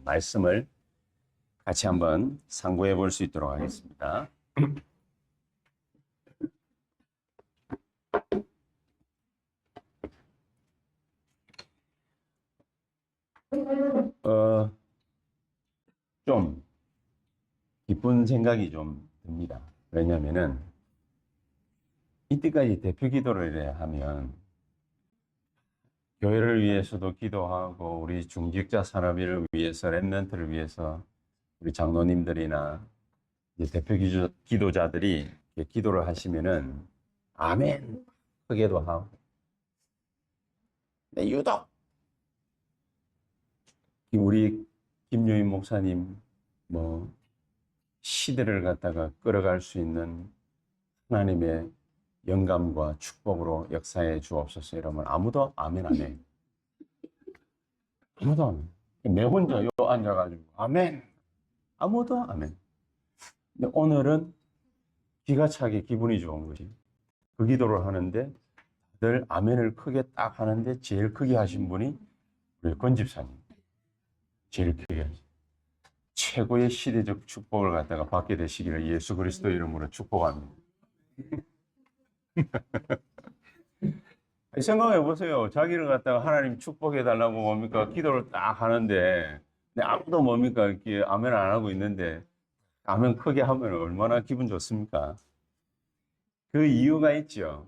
말씀을 같이 한번 상고해 볼 수 있도록 하겠습니다. 좀 기쁜 생각이 좀 듭니다. 왜냐면은 이때까지 대표 기도를 하면 교회를 위해서도 기도하고 우리 중직자 산업을 위해서 렘넌트를 위해서 우리 장로님들이나 이제 대표 기도자들이 기도를 하시면은 아멘 크게도 하고, 근데 유독 우리 김유인 목사님 뭐 시대를 갖다가 끌어갈 수 있는 하나님의 영감과 축복으로 역사해 주옵소서 이러면 아무도 아멘 안 해. 아무도 아멘. 내 혼자 요 앉아가지고 아멘. 아무도 아멘. 근데 오늘은 기가 차게 기분이 좋은 거지. 그 기도를 하는데 늘 아멘을 크게 딱 하는데 제일 크게 하신 분이 우리 권 집사님. 제일 크게 하신. 최고의 시대적 축복을 갖다가 받게 되시기를 예수 그리스도 이름으로 축복합니다. 생각해 보세요. 자기를 갖다가 하나님 축복해 달라고 뭡니까? 기도를 딱 하는데 아무도 뭡니까? 이렇게 아멘 안 하고 있는데 아멘 크게 하면 얼마나 기분 좋습니까? 그 이유가 있죠.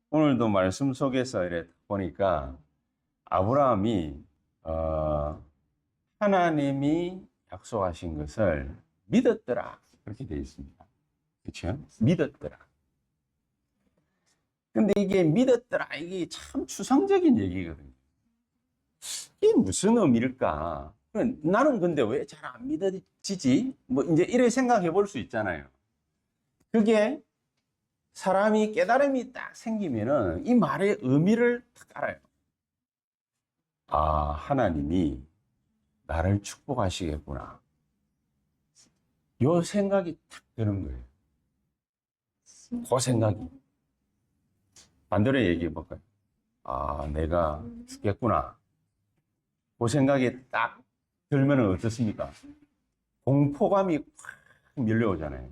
오늘도 말씀 속에서 이래 보니까 아브라함이 하나님이 약속하신 것을 믿었더라 그렇게 되어 있습니다. 그렇죠? 믿었더라. 근데 이게 믿었더라 이게 참 추상적인 얘기거든요. 이게 무슨 의미일까? 나는 근데 왜 잘 안 믿어지지? 뭐 이제 이렇게 생각해 볼 수 있잖아요. 그게 사람이 깨달음이 딱 생기면은 이 말의 의미를 딱 알아요. 아, 하나님이 나를 축복하시겠구나. 요 생각이 딱 드는 거예요. 그 생각이. 반대로 얘기해 볼까요? 아, 내가 죽겠구나. 그 생각이 딱 들면 어떻습니까? 공포감이 확 밀려오잖아요.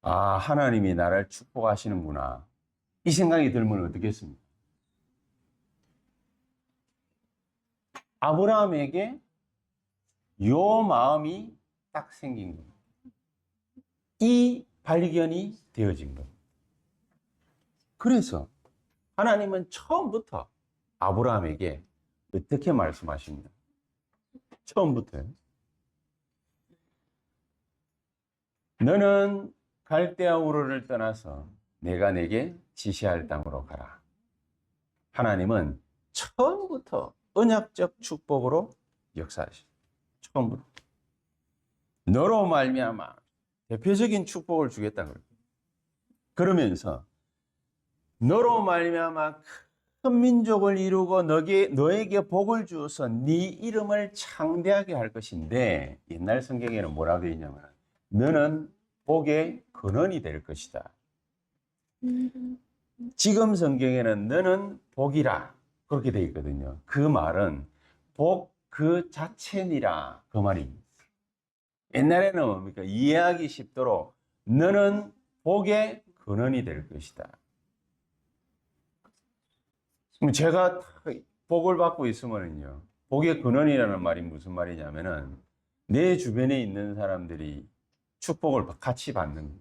아, 하나님이 나를 축복하시는구나. 이 생각이 들면 어떻겠습니까? 아브라함에게 요 마음이 딱 생긴 거예요. 이 발견이 되어진 거예요. 그래서 하나님은 처음부터 아브라함에게 어떻게 말씀하십니다. 처음부터요. 너는 갈대아 우르를 떠나서 내가 내게 지시할 땅으로 가라. 하나님은 처음부터 언약적 축복으로 역사하십니다. 처음부터. 너로 말미암아 대표적인 축복을 주겠다 그래요. 그러면서 너로 말미암아 큰 민족을 이루고 너에게 복을 주어서 네 이름을 창대하게 할 것인데, 옛날 성경에는 뭐라고 되어 있냐면 너는 복의 근원이 될 것이다. 지금 성경에는 너는 복이라 그렇게 되어 있거든요. 그 말은 복 그 자체니라 그 말입니다. 옛날에는 뭡니까? 이해하기 쉽도록 너는 복의 근원이 될 것이다. 그럼 제가 복을 받고 있으면요, 복의 근원이라는 말이 무슨 말이냐면은 내 주변에 있는 사람들이 축복을 같이 받는 거예요.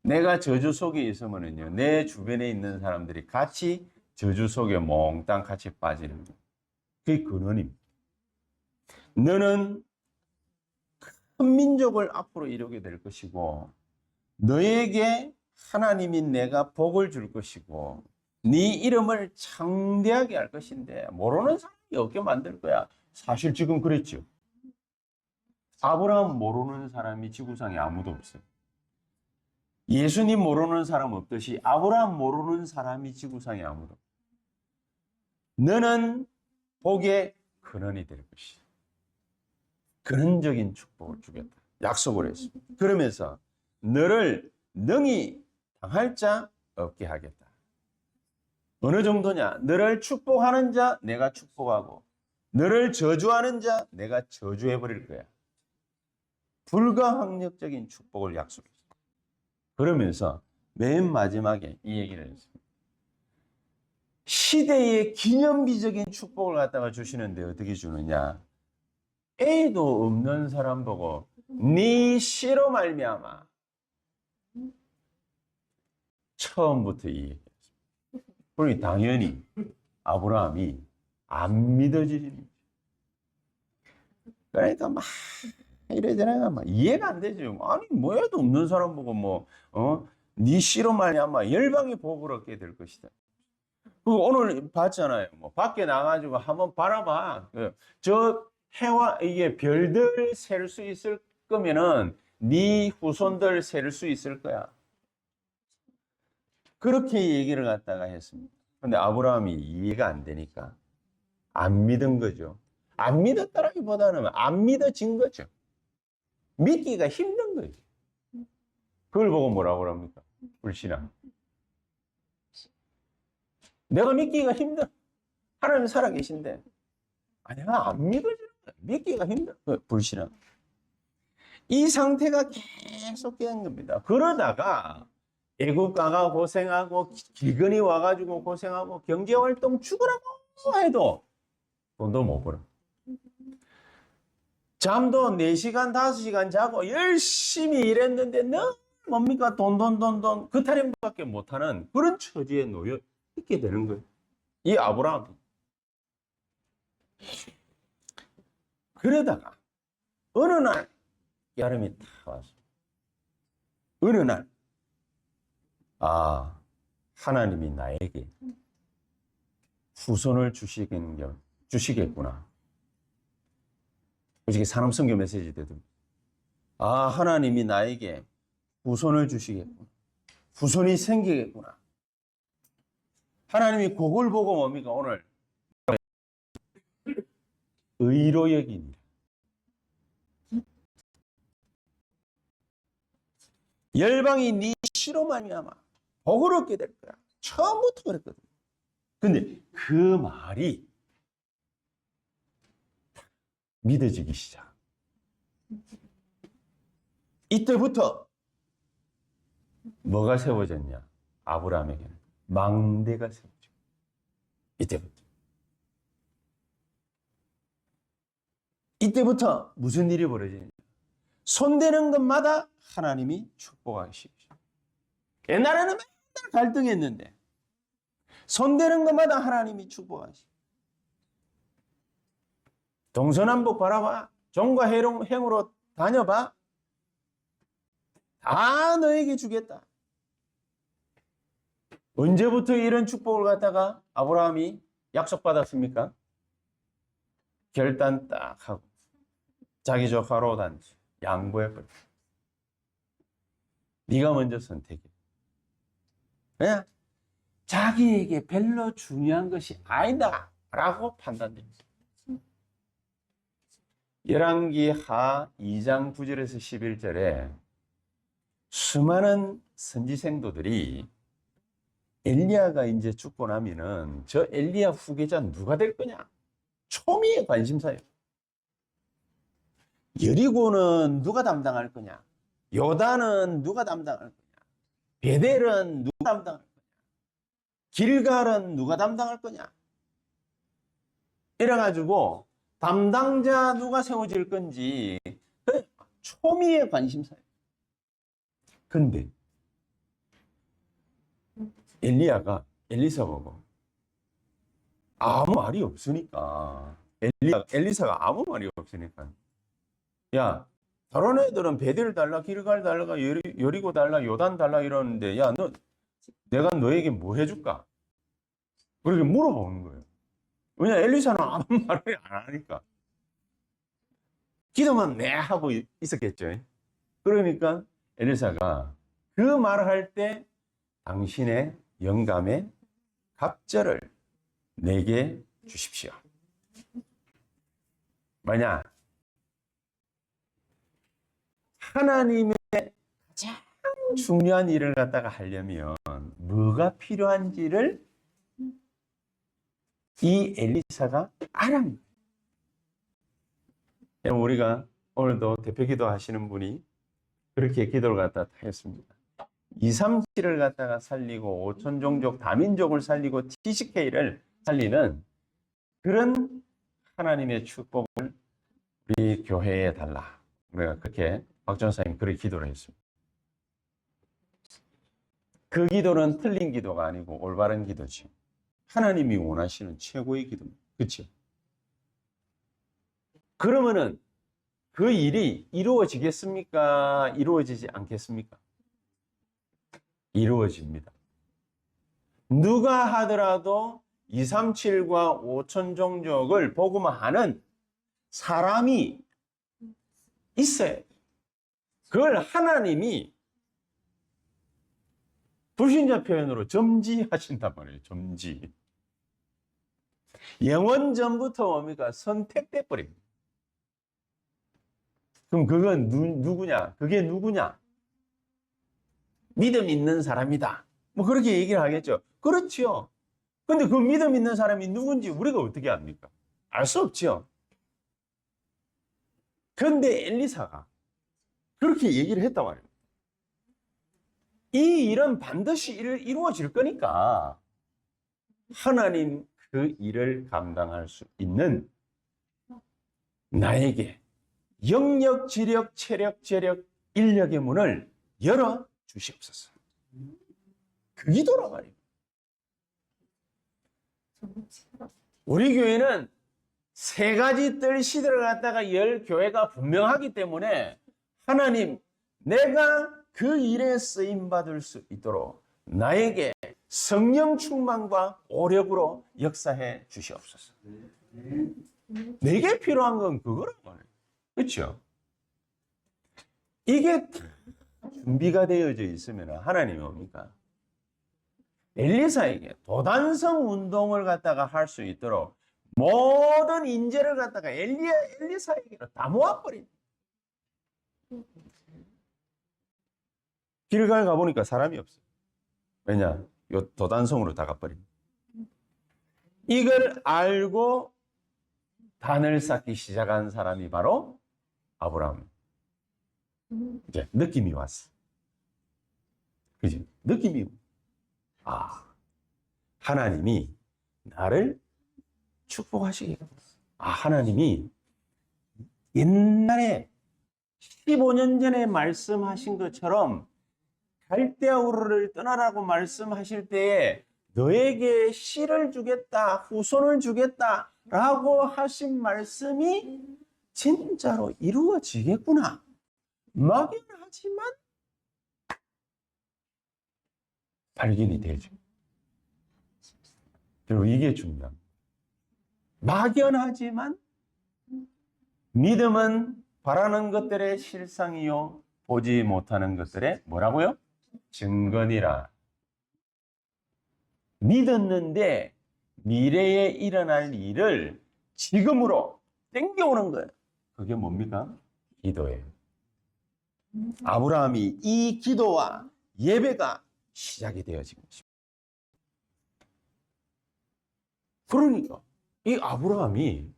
내가 저주 속에 있으면요, 내 주변에 있는 사람들이 같이 저주 속에 몽땅 같이 빠지는 거예요. 그게 근원입니다. 너는 큰 민족을 앞으로 이루게 될 것이고, 너에게 하나님이 내가 복을 줄 것이고, 네 이름을 창대하게 할 것인데 모르는 사람이 없게 만들 거야. 사실 지금 그랬죠. 아브라함 모르는 사람이 지구상에 아무도 없어요. 예수님 모르는 사람 없듯이 아브라함 모르는 사람이 지구상에 아무도 없어요. 너는 복의 근원이 될 것이야. 근원적인 축복을 주겠다. 약속을 했습니다. 그러면서 너를 능히 당할 자 없게 하겠다. 어느 정도냐? 너를 축복하는 자 내가 축복하고, 너를 저주하는 자 내가 저주해 버릴 거야. 불가항력적인 축복을 약속했어요. 그러면서 맨 마지막에 이 얘기를 했습니다. 시대의 기념비적인 축복을 갖다가 주시는데 어떻게 주느냐? 애도 없는 사람 보고 네 씨로 말미암아. 처음부터 이 얘기했습니다. 그러니 당연히 아브라함이 안 믿어지니. 그러니까 막 이래저래 막 이해가 안 되죠. 아니 뭐 애도 없는 사람 보고 네 씨로 말미암아 열방이 복을 얻게 될 것이다. 그 오늘 봤잖아요. 뭐 밖에 나가지고 한번 바라봐. 저 해와 이게 별들 셀 수 있을 거면은 네 후손들 셀 수 있을 거야. 그렇게 얘기를 갖다가 했습니다. 근데 아브라함이 이해가 안 되니까 안 믿은 거죠. 안 믿었다라기보다는 안 믿어진 거죠. 믿기가 힘든 거죠. 그걸 보고 뭐라고 합니까? 불신앙. 내가 믿기가 힘들어. 하나님 살아계신데 내가 안 믿어지는 거야. 믿기가 힘들어. 불신앙. 이 상태가 계속 되는 겁니다. 그러다가 애국 가가 고생하고 길건이 와가지고 고생하고 경제활동 죽으라고 해도 돈도 못 벌어. 잠도 4시간 5시간 자고 열심히 일했는데 너 뭡니까 돈 그 타령밖에 못하는 그런 처지에 놓여 있게 되는 거예요. 이 아브라함이. 그러다가 어느 날 여름이 다 왔어. 어느 날 하나님이 나에게 후손을 주시겠구나. 어저께 산업선교 메시지 때도 하나님이 나에게 후손을 주시겠구나. 후손이 생기겠구나. 하나님이 그걸 보고 뭡니까? 오늘 의로 여기니라. 열방이 네 씨로 말미암아 복을 얻게 될 거야. 처음부터 그랬거든. 근데 그 말이 믿어지기 시작. 이때부터 뭐가 세워졌냐? 아브라함에게는 망대가 세워져. 이때부터 무슨 일이 벌어지냐? 손대는 것마다 하나님이 축복하시죠. 옛날에는 맨날 갈등했는데 손대는 것마다 하나님이 축복하시죠. 동서남북 바라봐. 종과 행으로 다녀봐. 다 너에게 주겠다. 언제부터 이런 축복을 갖다가 아브라함이 약속받았습니까? 결단 딱 하고 자기 조카로 단지 양보해버려. 네가 먼저 선택해. 그냥 자기에게 별로 중요한 것이 아니다 라고 판단됩니다. 열왕기 하 2장 9절에서 11절에 수많은 선지생도들이 엘리야가 이제 죽고 나면은 저 엘리야 후계자 누가 될 거냐? 초미의 관심사예요. 여리고는 누가 담당할 거냐? 요단은 누가 담당할 거냐? 베델은 누가 담당할 거냐? 길갈은 누가 담당할 거냐? 이래가지고 담당자 누가 세워질 건지 초미의 관심사예요. 근데 엘리사 보고 아무 말이 없으니까 엘리사가 아무 말이 없으니까 야 다른 애들은 베델 달라 길갈 달라 여리고 달라 요단 달라 이러는데 야 너 내가 너에게 뭐 해줄까? 그렇게 물어보는 거예요. 왜냐 엘리사는 아무 말을 안 하니까 기도만 내 하고 있었겠죠. 그러니까 엘리사가 그 말을 할 때 당신의 영감의 갑절을 내게 주십시오. 뭐냐? 하나님의 가장 중요한 일을 갖다가 하려면 뭐가 필요한지를 이 엘리사가 알아요. 우리가 오늘도 대표기도 하시는 분이 그렇게 기도를 갖다 했습니다. 237을 갖다가 살리고 5천 종족 다민족을 살리고 TCK를 살리는 그런 하나님의 축복을 우리 교회에 달라. 우리가 그렇게 박 전사님 그렇게 기도를 했습니다. 그 기도는 틀린 기도가 아니고 올바른 기도지. 하나님이 원하시는 최고의 기도입니다. 그렇죠? 그러면은 그 일이 이루어지겠습니까? 이루어지지 않겠습니까? 이루어집니다. 누가 하더라도 237과 5천 종족을 복음화하는 사람이 있어요. 그걸 하나님이 불신자 표현으로 점지하신단 말이에요. 점지. 영원 전부터 뭡니까? 선택돼 버립니다. 그럼 그건 누구냐? 그게 누구냐? 믿음 있는 사람이다. 뭐 그렇게 얘기를 하겠죠. 그렇죠. 근데 그 믿음 있는 사람이 누군지 우리가 어떻게 압니까? 알 수 없죠. 그런데 엘리사가 그렇게 얘기를 했단 말이에요. 이 일은 반드시 이루어질 거니까 하나님 그 일을 감당할 수 있는 나에게 영력, 지력, 체력, 재력, 인력의 문을 열어 주시옵소서. 그 기도란 말이에요. 우리 교회는 세 가지 뜰 시대를 갖다가 열 교회가 분명하기 때문에 하나님, 내가 그 일에 쓰임 받을 수 있도록 나에게 성령 충만과 오력으로 역사해 주시옵소서. 내게 필요한 건 그거란 말이에요. 그렇죠? 이게 준비가 되어져 있으면 하나님이 뭡니까? 엘리사에게 도단성 운동을 갖다가 할 수 있도록 모든 인재를 갖다가 엘리사에게로 다 모아버립니다. 길갈 가보니까 사람이 없어요. 왜냐? 요 도단성으로 다 가버립니다. 이걸 알고 단을 쌓기 시작한 사람이 바로 아브라함. 이제 느낌이 왔어. 그지? 느낌이. 하나님이 나를 축복하시겠구나. 하나님이 옛날에 15년 전에 말씀하신 것처럼 갈대아 우르를 떠나라고 말씀하실 때에 너에게 씨를 주겠다, 후손을 주겠다라고 하신 말씀이 진짜로 이루어지겠구나. 막연하지만 발견이 되죠. 그리고 이게 중요합니다. 막연하지만 믿음은 바라는 것들의 실상이요 보지 못하는 것들의 뭐라고요? 증거니라. 믿었는데 미래에 일어날 일을 지금으로 땡겨오는 거예요. 그게 뭡니까? 기도예요. 아브라함이 이 기도와 예배가 시작이 되어진 것입니다. 그러니까 이 아브라함이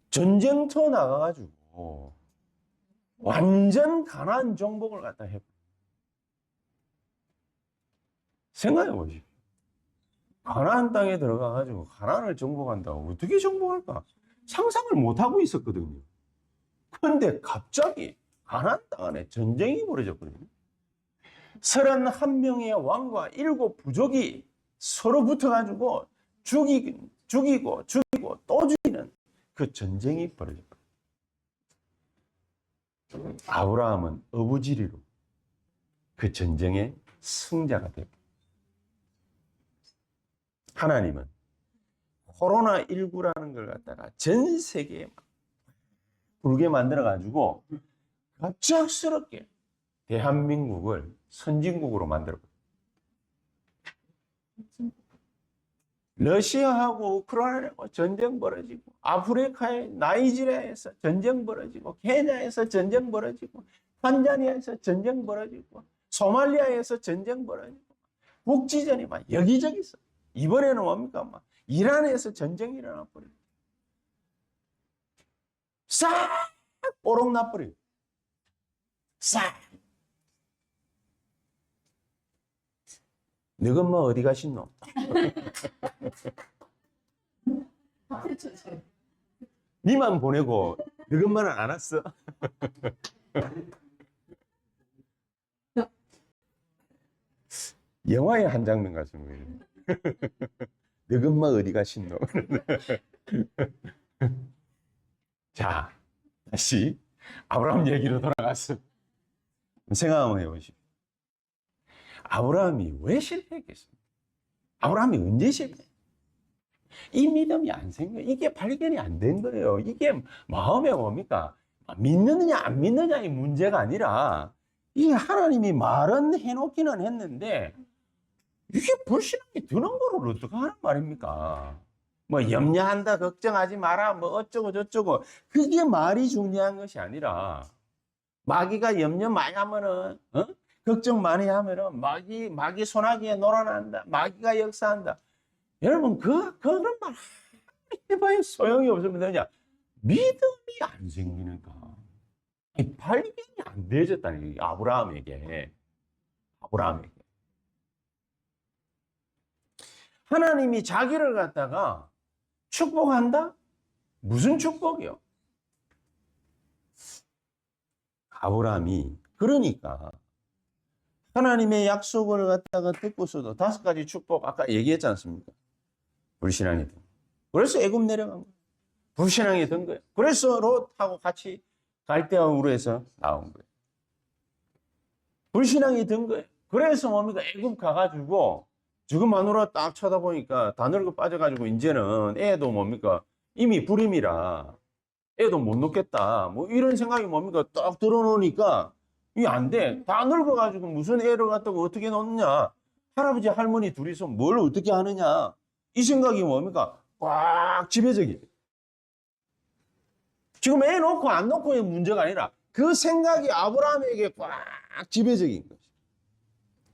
전쟁터 나가가지고 완전 가나안 정복을 갖다 해버려. 생각해 보십시오. 가나안 땅에 들어가가지고 가나안을 정복한다고 어떻게 정복할까? 상상을 못하고 있었거든요. 그런데 갑자기 가나안 땅 안에 전쟁이 벌어졌거든요. 31명의 왕과 7 부족이 서로 붙어가지고 죽이고 또 죽이는 그 전쟁이 벌어졌거든요. 아브라함은 어부지리로 그 전쟁의 승자가 되고, 하나님은 코로나19라는 걸 갖다가 전 세계에 불게 만들어가지고 갑작스럽게 대한민국을 선진국으로 만들었거든요. 러시아하고 우크라이나하고 전쟁 벌어지고, 아프리카의 나이지리아에서 전쟁 벌어지고, 케냐에서 전쟁 벌어지고, 탄자니아에서 전쟁 벌어지고, 소말리아에서 전쟁 벌어지고, 국지전이 막 여기저기 있어. 이번에는 뭡니까? 막 이란에서 전쟁이 일어나 버립니다. 싹 뽀록 나버려요. 싹. 너 엄마 어디 가신노? 니만 보내고 너 엄마는 안 왔어? 영화의 한 장면 같은 거예요. 너 엄마 어디 가신노? 자, 다시 아브라함 얘기로 돌아가서 생각 한번 해보시오. 아브라함이 왜 실패했겠습니까? 아브라함이 언제 실패? 이 믿음이 안 생겨. 이게 발견이 안 된 거예요. 이게 마음에 뭡니까? 믿느냐 안 믿느냐의 문제가 아니라 이 하나님이 말은 해놓기는 했는데 이게 불신앙이 드는 거를 어떻게 하는 말입니까? 뭐 염려한다, 걱정하지 마라, 뭐 어쩌고 저쩌고 그게 말이 중요한 것이 아니라 마귀가 염려 많이 하면은 걱정 많이 하면은 마귀 소나기에 놀아난다. 마귀가 역사한다. 여러분 그런 말 해봐야 소용이 없으면 되냐? 믿음이 안 생기니까 발견이 안 되어졌다는 게 아브라함에게 하나님이 자기를 갖다가 축복한다? 무슨 축복이요? 아브라함이 그러니까 하나님의 약속을 갖다가 듣고서도 5가지 축복 아까 얘기했지 않습니까? 불신앙이 든. 그래서 애굽 내려간 거예요. 불신앙이 든 거예요. 그래서 롯하고 같이 갈대아 우르에서 나온 거예요. 불신앙이 든 거예요. 그래서 뭡니까? 애굽 가가지고 지금 마누라 딱 쳐다보니까 다 늙어 빠져가지고 이제는 애도 뭡니까? 이미 불임이라 애도 못 놓겠다. 뭐 이런 생각이 뭡니까? 딱 들어놓으니까 이게 안 돼. 다 늙어가지고 무슨 애를 갖다가 어떻게 놓느냐. 할아버지 할머니 둘이서 뭘 어떻게 하느냐. 이 생각이 뭡니까? 꽉 지배적이에요. 지금 애 놓고 안 놓고의 문제가 아니라 그 생각이 아브라함에게 꽉 지배적인 거죠.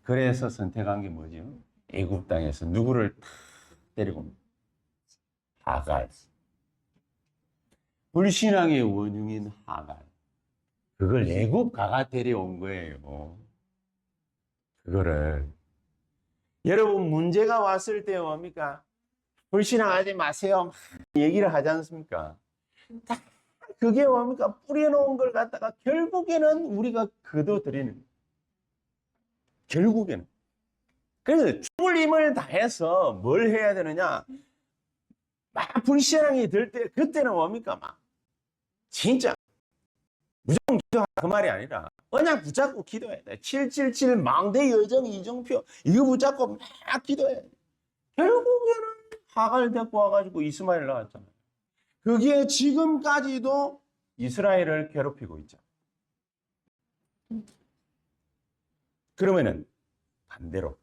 그래서 선택한 게 뭐죠? 애굽 땅에서 누구를 탁 데리고 옵니다. 하갈. 불신앙의 원흉인 하갈. 그걸 애굽 가가 데려온 거예요. 그거를 여러분 문제가 왔을 때 뭡니까? 불신앙하지 마세요. 얘기를 하지 않습니까? 다 그게 뭡니까? 뿌려놓은 걸 갖다가 결국에는 우리가 거둬들이는. 결국에는. 그래서 죽을 힘을 다해서 뭘 해야 되느냐? 막 불신앙이 들 때 그때는 뭡니까? 막 진짜 무조건 기도하라 그 말이 아니라 언약 붙잡고 기도해야 돼. 777 망대 여정 이정표 이거 붙잡고 막 기도해야 돼. 결국에는 하갈 데리고 와가지고 이스마엘 나왔잖아요. 그게 지금까지도 이스라엘을 괴롭히고 있죠. 그러면은 반대로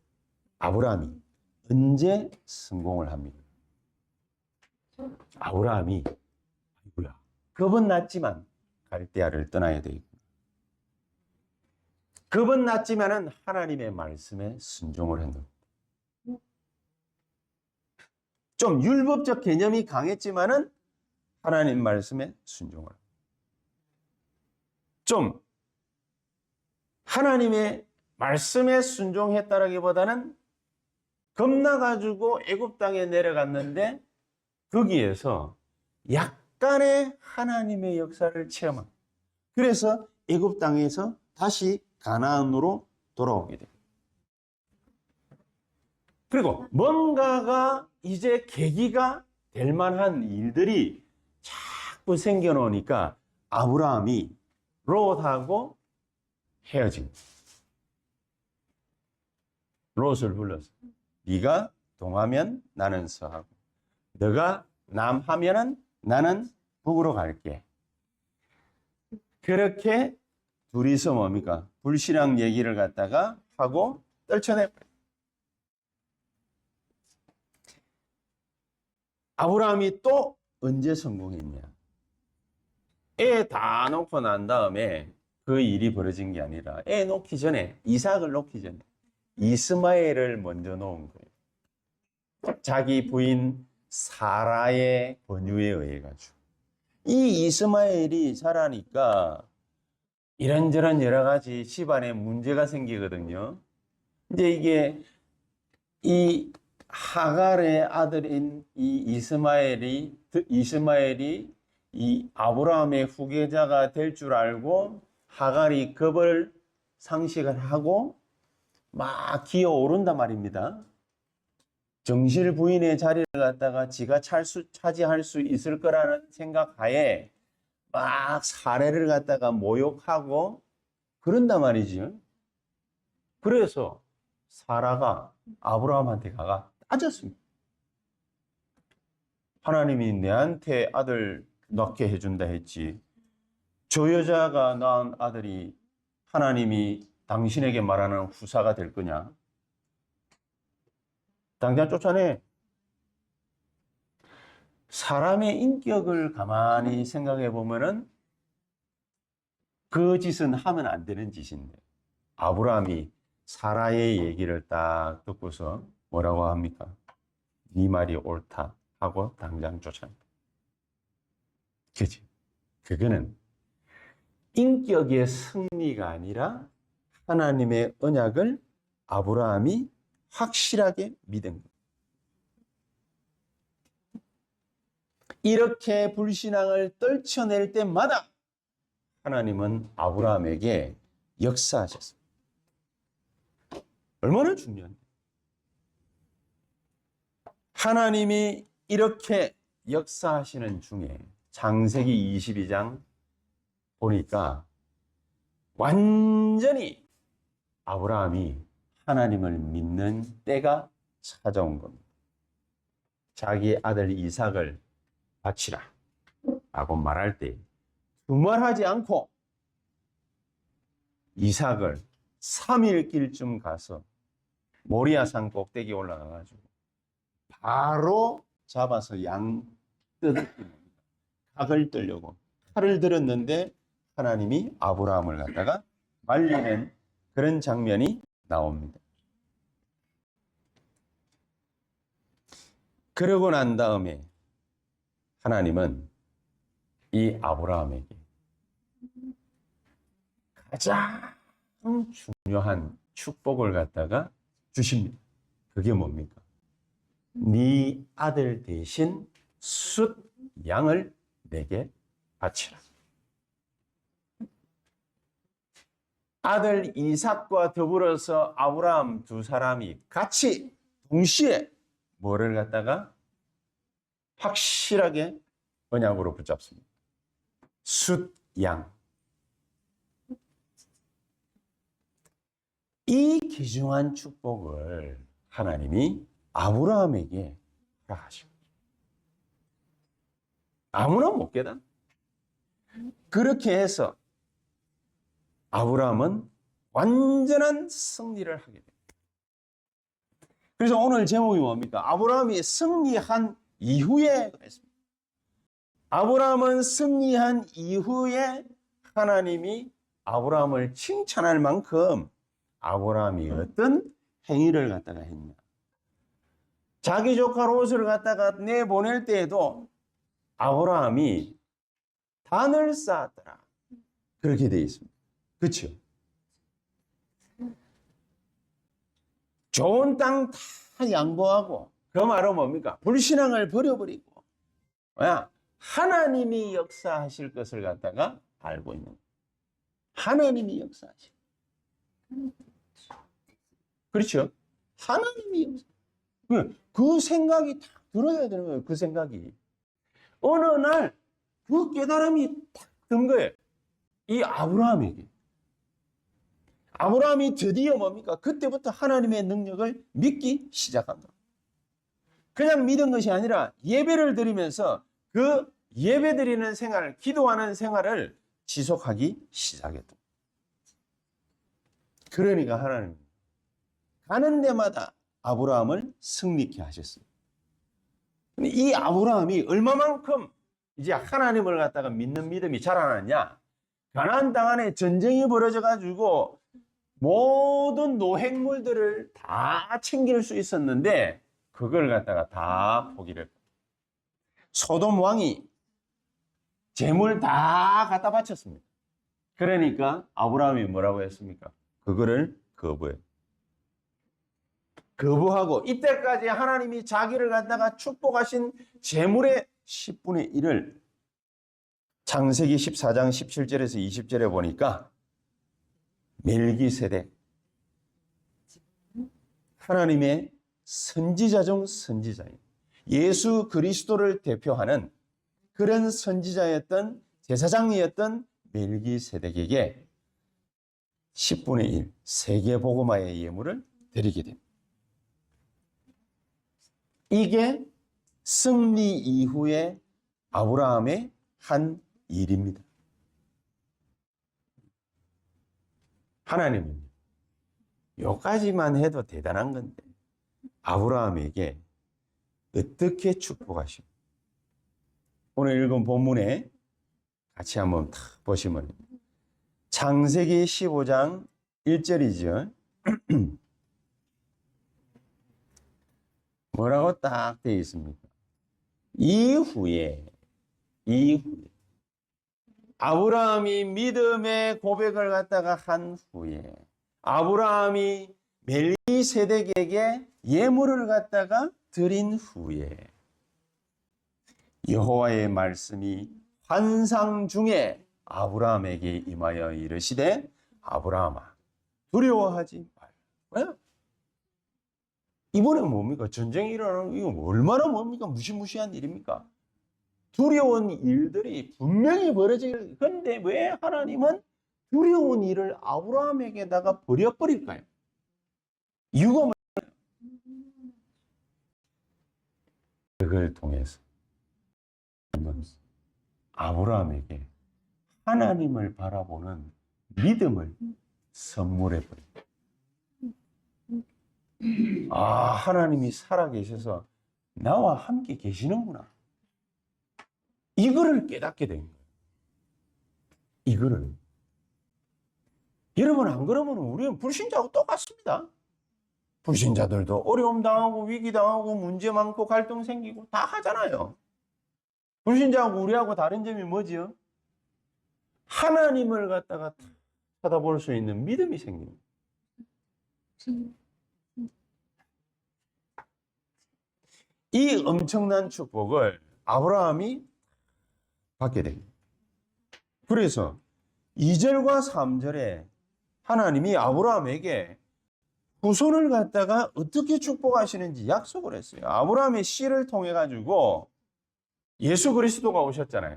아브라함이 언제 성공을 합니까? 아브라함이 아이고야 겁은 났지만 갈대아를 떠나야 되겠구나. 겁은 났지만은 하나님의 말씀에 순종을 했는. 좀 율법적 개념이 강했지만은 하나님 말씀에 순종을. 좀 하나님의 말씀에 순종했다라기보다는 겁나가지고 애굽 땅에 내려갔는데 거기에서 약간의 하나님의 역사를 체험한. 그래서 애굽 땅에서 다시 가나안으로 돌아오게 됩니다. 그리고 뭔가가 이제 계기가 될 만한 일들이 자꾸 생겨나니까 아브라함이 롯하고 헤어진. 롯을 불러서 네가 동하면 나는 서하고 너가 남하면은 나는 북으로 갈게. 그렇게 둘이서 뭡니까? 불신앙 얘기를 갖다가 하고 떨쳐내버려. 아브라함이 또 언제 성공했냐? 애 다 놓고 난 다음에 그 일이 벌어진 게 아니라 애 놓기 전에, 이삭을 놓기 전에 이스마엘을 먼저 놓은 거예요. 자기 부인 사라의 권유에 의해 가지고. 이 이스마엘이 자라니까 이런저런 여러 가지 집안에 문제가 생기거든요. 이제 이게 이 하갈의 아들인 이 이스마엘이 이 아브라함의 후계자가 될 줄 알고 하갈이 겁을 상식을 하고 막 기어오른단 말입니다. 정실 부인의 자리를 갖다가 지가 차지할 수 있을 거라는 생각하에 막 사례를 갖다가 모욕하고 그런단 말이지. 그래서 사라가 아브라함한테 가가 따졌습니다. 하나님이 내한테 아들 낳게 해준다 했지. 저 여자가 낳은 아들이 하나님이 당신에게 말하는 후사가 될 거냐? 당장 쫓아내. 사람의 인격을 가만히 생각해 보면은 그 짓은 하면 안 되는 짓인데 아브라함이 사라의 얘기를 딱 듣고서 뭐라고 합니까? 네 말이 옳다 하고 당장 쫓아냅니다. 그치? 그거는 인격의 승리가 아니라 하나님의 언약을 아브라함이 확실하게 믿은 거예요. 이렇게 불신앙을 떨쳐낼 때마다 하나님은 아브라함에게 역사하셨습니다. 얼마나 중요한데. 하나님이 이렇게 역사하시는 중에 창세기 22장 보니까 완전히 아브라함이 하나님을 믿는 때가 찾아온 겁니다. 자기 아들 이삭을 바치라 라고 말할 때 두말하지 않고 이삭을 3일 길쯤 가서 모리아산 꼭대기 올라가가지고 바로 잡아서 양 각을 뜨려고 칼을 들었는데 하나님이 아브라함을 갖다가 말리는 그런 장면이 나옵니다. 그러고 난 다음에 하나님은 이 아브라함에게 가장 중요한 축복을 갖다가 주십니다. 그게 뭡니까? 네 아들 대신 숫 양을 내게 바치라. 아들 이삭과 더불어서 아브라함 두 사람이 같이 동시에 뭐를 갖다가 확실하게 언약으로 붙잡습니다. 숫 양. 이 귀중한 축복을 하나님이 아브라함에게 허락하시고 아무나 못 깨닫. 그렇게 해서 아브라함은 완전한 승리를 하게 됩니다. 그래서 오늘 제목이 뭡니까? 아브라함이 승리한 이후에 그랬습니다. 아브라함은 승리한 이후에 하나님이 아브라함을 칭찬할 만큼 아브라함이 어떤 행위를 갖다가 했냐. 자기 조카 롯을 갖다가 내보낼 때에도 아브라함이 단을 쌓았더라. 그렇게 되어 있습니다. 그렇죠? 좋은 땅 다 양보하고 그 말은 뭡니까? 불신앙을 버려버리고 하나님이 역사하실 것을 갖다가 알고 있는 거예요. 하나님이 역사하실. 그렇죠? 하나님이 역사. 그 생각이 딱 들어야 되는 거예요. 그 생각이. 어느 날 그 깨달음이 딱 든 거예요. 이 아브라함에게. 아브라함이 드디어 뭡니까? 그때부터 하나님의 능력을 믿기 시작한다. 그냥 믿은 것이 아니라 예배를 드리면서 그 예배 드리는 생활, 기도하는 생활을 지속하기 시작했다. 그러니까 하나님 가는 데마다 아브라함을 승리케 하셨습니다. 이 아브라함이 얼마만큼 이제 하나님을 갖다가 믿는 믿음이 자라났냐? 가나안 땅 안에 전쟁이 벌어져 가지고 모든 노획물들을 다 챙길 수 있었는데 그걸 갖다가 다 포기를. 소돔 왕이 재물 다 갖다 바쳤습니다. 그러니까 아브라함이 뭐라고 했습니까? 그거를 거부하고 이때까지 하나님이 자기를 갖다가 축복하신 재물의 10분의 1을 창세기 14장 17절에서 20절에 보니까 멜기세덱, 하나님의 선지자 중 선지자인 예수 그리스도를 대표하는 그런 선지자였던 제사장이었던 멜기세덱에게 10분의 1 세계복음화의 예물을 드리게 됩니다. 이게 승리 이후에 아브라함의 한 일입니다. 하나님은 여기까지만 해도 대단한 건데 아브라함에게 어떻게 축복하시고 오늘 읽은 본문에 같이 한번 탁 보시면 창세기 15장 1절이죠. 뭐라고 딱 되어 있습니까? 이후에 아브라함이 믿음의 고백을 갖다가 한 후에 아브라함이 멜기세덱에게 예물을 갖다가 드린 후에 여호와의 말씀이 환상 중에 아브라함에게 임하여 이르시되 아브라함아 두려워하지 말라. 이번에 뭡니까? 전쟁이 일어나는 이거 얼마나 뭡니까? 무시무시한 일입니까? 두려운 일들이 분명히 벌어질 건데 왜 하나님은 두려운 일을 아브라함에게다가 버려버릴까요? 이유가 뭐예요? 그걸 통해서 아브라함에게 하나님을 바라보는 믿음을 선물해버립니다. 아, 하나님이 살아계셔서 나와 함께 계시는구나. 이거를 깨닫게 된 거예요. 이거를. 여러분, 안 그러면 우리는 불신자하고 똑같습니다. 불신자들도 어려움 당하고 위기 당하고 문제 많고 갈등 생기고 다 하잖아요. 불신자하고 우리하고 다른 점이 뭐지요? 하나님을 갖다가 쳐다볼 수 있는 믿음이 생깁니다. 이 엄청난 축복을 아브라함이 받게 됩니다. 그래서 2절과 3절에 하나님이 아브라함에게 후손을 갖다가 어떻게 축복하시는지 약속을 했어요. 아브라함의 씨를 통해 가지고 예수 그리스도가 오셨잖아요.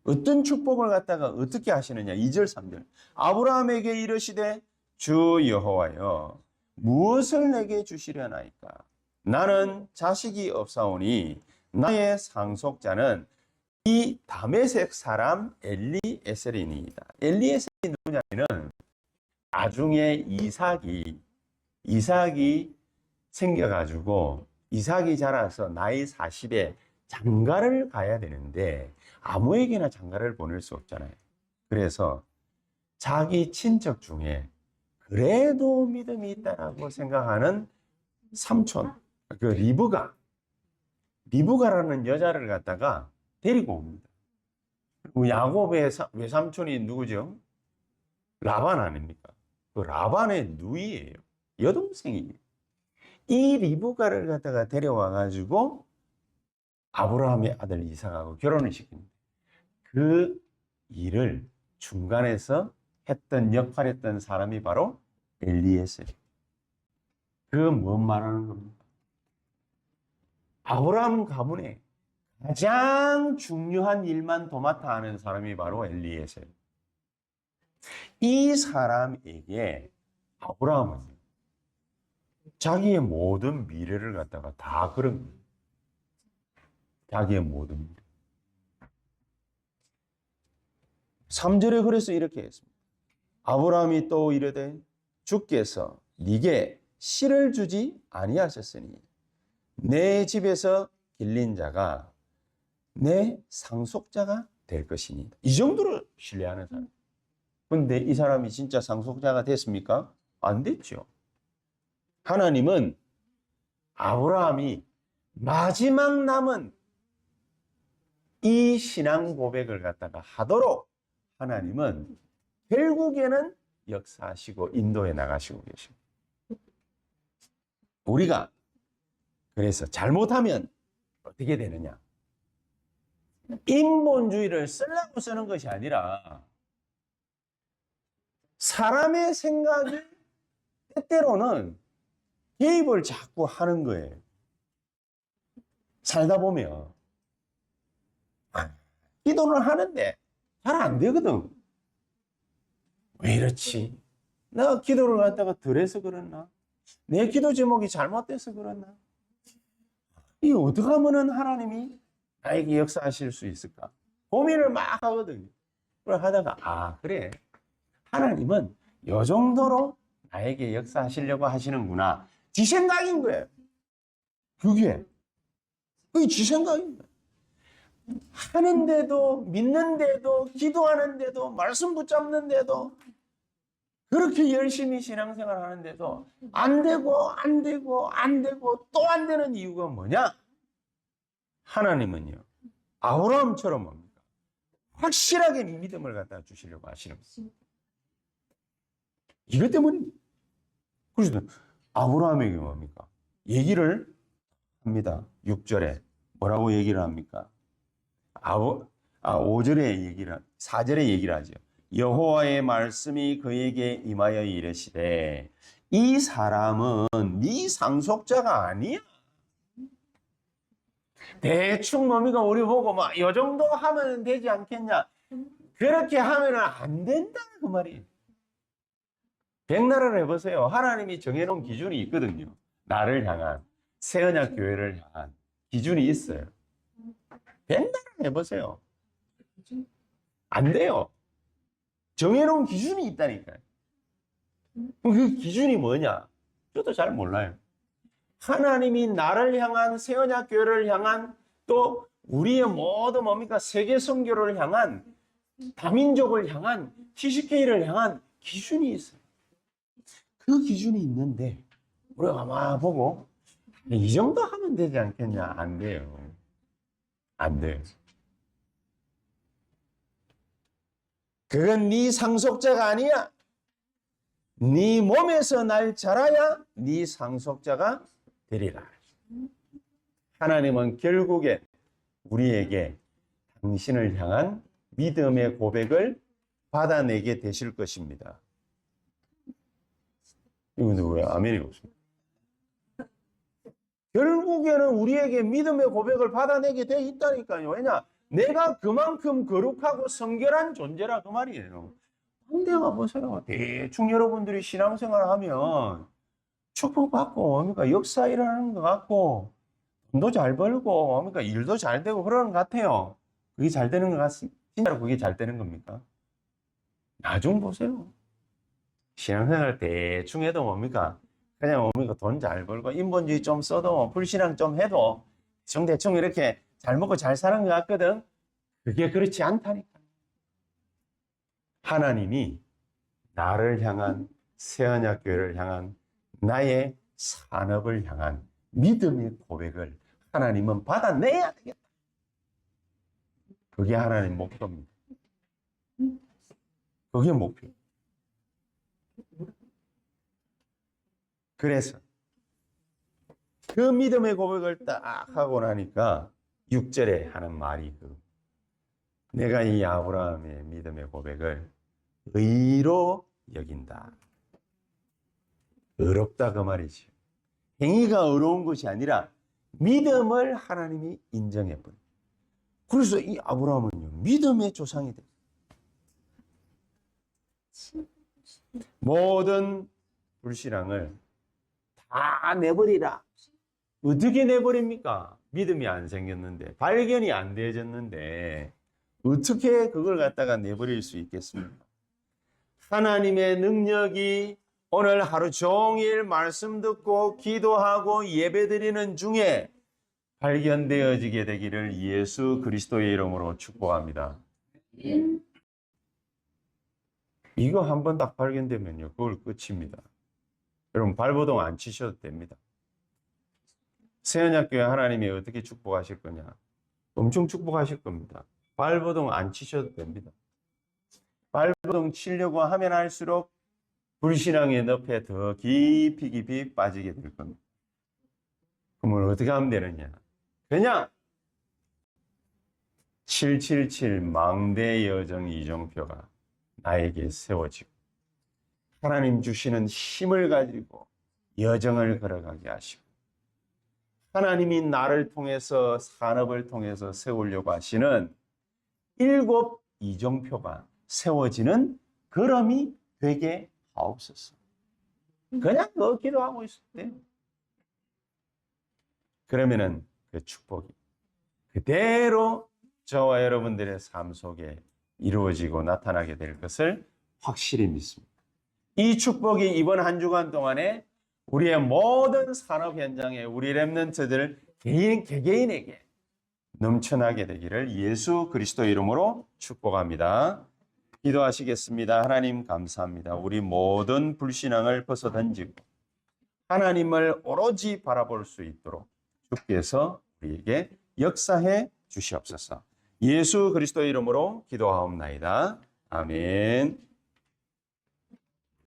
어떤 축복을 갖다가 어떻게 하시느냐. 2절 3절 아브라함에게 이르시되 주 여호와여 무엇을 내게 주시려나이까. 나는 자식이 없사오니 나의 상속자는 이 다메섹 사람 엘리에셀이니이다. 엘리에셀이 누구냐면 나중에 이삭이 생겨가지고 이삭이 자라서 나이 40에 장가를 가야 되는데 아무에게나 장가를 보낼 수 없잖아요. 그래서 자기 친척 중에 그래도 믿음이 있다라고 생각하는 삼촌, 그 리브가라는 여자를 갖다가 데리고 옵니다. 그리고 야곱의 외삼촌이 누구죠? 라반 아닙니까? 그 라반의 누이예요. 여동생이에요. 이 리브가를 갖다가 데려와 가지고 아브라함의 아들 이삭하고 결혼을 시킵니다. 그 일을 중간에서 역할했던 사람이 바로 엘리에셀. 그 뭔 말하는 겁니까? 아브라함 가문에 가장 중요한 일만 도맡아 하는 사람이 바로 엘리에셀. 이 사람에게 아브라함은 자기의 모든 미래를 갖다가 다 그런 거예요. 자기의 모든 미래. 3절에 그래서 이렇게 했습니다. 아브라함이 또 이르되 주께서 네게 씨를 주지 아니하셨으니 내 집에서 길린 자가 내 상속자가 될 것이니. 이 정도로 신뢰하는 사람. 그런데 이 사람이 진짜 상속자가 됐습니까? 안 됐죠. 하나님은 아브라함이 마지막 남은 이 신앙 고백을 갖다가 하도록 하나님은 결국에는 역사하시고 인도해 나가시고 계십니다. 우리가 그래서 잘못하면 어떻게 되느냐? 인본주의를 쓰려고 쓰는 것이 아니라 사람의 생각이 때때로는 개입을 자꾸 하는 거예요. 살다 보면 기도를 하는데 잘 안 되거든. 왜 이렇지? 내가 기도를 갖다가 덜 해서 그랬나? 내 기도 제목이 잘못돼서 그랬나? 이 어떻게 하면 하나님이 나에게 역사하실 수 있을까? 고민을 막 하거든요. 그걸 하다가 그래. 하나님은 이 정도로 나에게 역사하시려고 하시는구나. 지 생각인 거예요. 그게 지 생각인 거예요. 하는데도, 믿는데도, 기도하는데도, 말씀 붙잡는데도, 그렇게 열심히 신앙생활 하는데도 안 되고 또 안 되는 이유가 뭐냐? 하나님은요, 아브라함처럼 뭡니까? 확실하게 믿음을 갖다 주시려고 하시는 거예요. 이것 때문입니다. 그래서 아브라함에게 뭡니까? 얘기를 합니다. 6절에 뭐라고 얘기를 합니까? 5절에 얘기를, 4절에 얘기를 하죠. 여호와의 말씀이 그에게 임하여 이르시되 이 사람은 네 상속자가 아니야. 대충 뭡니까? 우리 보고 막 이 정도 하면 되지 않겠냐? 그렇게 하면 안 된다 그 말이에요. 백나라를 해보세요. 하나님이 정해놓은 기준이 있거든요. 나를 향한, 새언약 교회를 향한 기준이 있어요. 백나라를 해보세요. 안 돼요. 정해놓은 기준이 있다니까요. 그 기준이 뭐냐? 저도 잘 몰라요. 하나님이 나를 향한, 새언약 교회를 향한, 또 우리의 모두 뭡니까? 세계 선교를 향한, 다민족을 향한, TCK를 향한 기준이 있어요. 그 기준이 있는데 우리가 아마 보고 이 정도 하면 되지 않겠냐? 안 돼요. 안 돼요. 그건 네 상속자가 아니야. 네 몸에서 날 자라야 네 상속자가 되리라. 하나님은 결국에 우리에게 당신을 향한 믿음의 고백을 받아내게 되실 것입니다. 이건 왜 아멘이 없습니까? 결국에는 우리에게 믿음의 고백을 받아내게 돼 있다니까요. 왜냐? 내가 그만큼 거룩하고 성결한 존재라 그 말이에요. 내가 보세요. 대충 여러분들이 신앙생활 하면 축복받고 뭡니까? 역사 일어나는 것 같고 돈도 잘 벌고 뭡니까? 일도 잘 되고 그러는 것 같아요. 그게 잘 되는 것 같습니다. 진짜로 그게 잘 되는 겁니까? 나중 보세요. 신앙생활 대충 해도 뭡니까? 그냥 뭡니까? 돈 잘 벌고 인본주의 좀 써도 불신앙 좀 해도 대충 이렇게 잘 먹고 잘 사는 것 같거든. 그게 그렇지 않다니까. 하나님이 나를 향한, 새언약 교회를 향한, 나의 산업을 향한 믿음의 고백을 하나님은 받아내야 되겠다. 그게 하나님 목표입니다. 그게 목표. 그래서 그 믿음의 고백을 딱 하고 나니까 6절에 하는 말이 내가 이 아브라함의 믿음의 고백을 의로 여긴다. 의롭다 그 말이죠. 행위가 의로운 것이 아니라 믿음을 하나님이 인정해버려요. 그래서 이 아브라함은요, 믿음의 조상이 돼요. 모든 불신앙을 다 내버리라. 어떻게 내버립니까? 믿음이 안 생겼는데, 발견이 안 되어졌는데 어떻게 그걸 갖다가 내버릴 수 있겠습니까? 하나님의 능력이 오늘 하루 종일 말씀 듣고 기도하고 예배드리는 중에 발견되어지게 되기를 예수 그리스도의 이름으로 축복합니다. 이거 한번 딱 발견되면요, 그걸 끝입니다. 여러분 발버둥 안 치셔도 됩니다. 새언약교회 하나님이 어떻게 축복하실 거냐? 엄청 축복하실 겁니다. 발버둥 안 치셔도 됩니다. 발버둥 치려고 하면 할수록 불신앙의 늪에 더 깊이 빠지게 될 겁니다. 그러면 어떻게 하면 되느냐? 그냥 777 망대 여정 이정표가 나에게 세워지고 하나님 주시는 힘을 가지고 여정을 걸어가게 하시고 하나님이 나를 통해서 산업을 통해서 세우려고 하시는 7 이정표가 세워지는 걸음이 되게 하옵소서. 그냥 그 기도하고 있을 때 그러면은 그 축복이 그대로 저와 여러분들의 삶 속에 이루어지고 나타나게 될 것을 확실히 믿습니다. 이 축복이 이번 한 주간 동안에 우리의 모든 산업 현장에 우리 렘넌트들 개개인에게 넘쳐나게 되기를 예수 그리스도 이름으로 축복합니다. 기도하시겠습니다. 하나님 감사합니다. 우리 모든 불신앙을 벗어던지고 하나님을 오로지 바라볼 수 있도록 주께서 우리에게 역사해 주시옵소서. 예수 그리스도 이름으로 기도하옵나이다. 아멘.